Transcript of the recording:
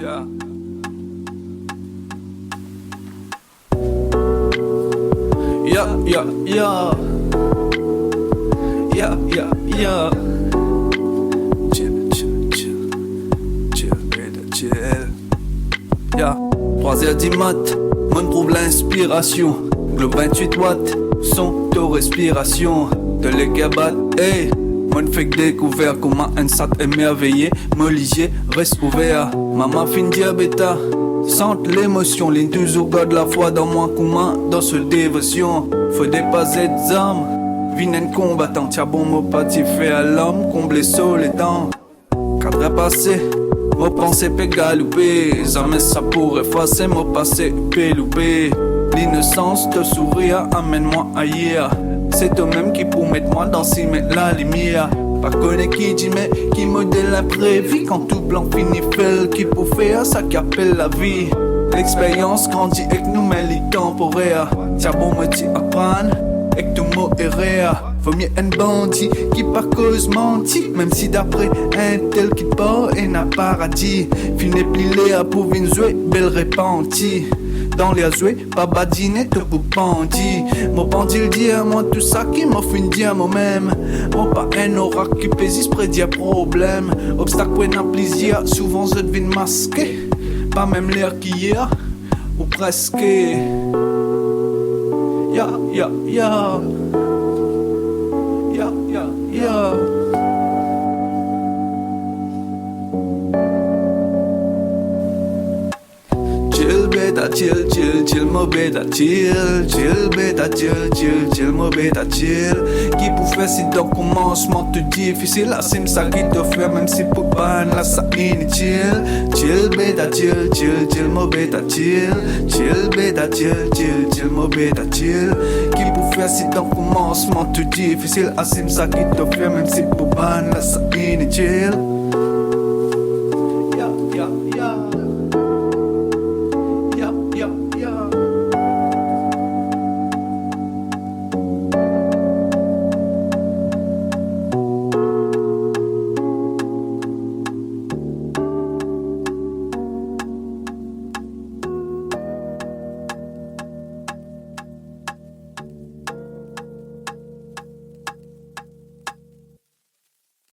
Yeah. Yeah, yeah, yeah. Yeah, yeah, yeah. Chill, chill, chill. Chill, baby, chill. Yeah. 3h du mat, on trouve l'inspiration. Globe 28 watts, son de respiration. De l'égabat, hey. Mon fait que découvert comment un sat émerveillé. Molisier reste ouvert. Maman fin diabéta. Sente l'émotion, les deux au gars de la foi dans moi comment dans ce dévotion. Faut dépasser des âmes. Vinen combattant, tiens bon mot pas fait à l'homme, combler sol et temps. Cadre passé, mon pensée peut galouper. Jamais ça pourrait effacer mon passé peut louper. L'innocence de sourire amène-moi ailleurs. C'est toi-même qui pour mettre moi dans si mettre la lumière. Pas connaît qui dit mais qui modèle l'après-vie. Quand tout blanc finit fait qui pour faire ça qui appelle la vie. L'expérience grandit et que nous met les temporaires. Tiens bon me t'y apprendre et que tout mot est réel. Vaut mieux un bandit qui par cause menti. Même si d'après un tel qui part et n'a paradis. Finit plié à pour une jouer belle répentie. Dans les azoués, pas badiner, tout pour bandit. Mon bandit le dit à moi tout ça qui m'a fait dire moi-même. Mon pas un oracle qui pèse prédit problème. Obstacle pour un plaisir, souvent je devine masqué. Pas même l'air qui est, ou presque. Ya, ya, ya. Ya, ya, ya. Chill beta, chill, chill, chill, mo beta, chill. Chill beta, chill, chill, chill, mo beta, chill. Qui pour faire si dans commencement tout difficile. La sim ça qui te fait même si pour ban là ça inutile. Chill beta, chill, chill, chill, mo beta, chill. Chill beta, chill, chill, chill, mo beta, chill. Qui pour faire si dans commencement tout difficile. La sim ça qui te fait même si pour ban là ça inutile.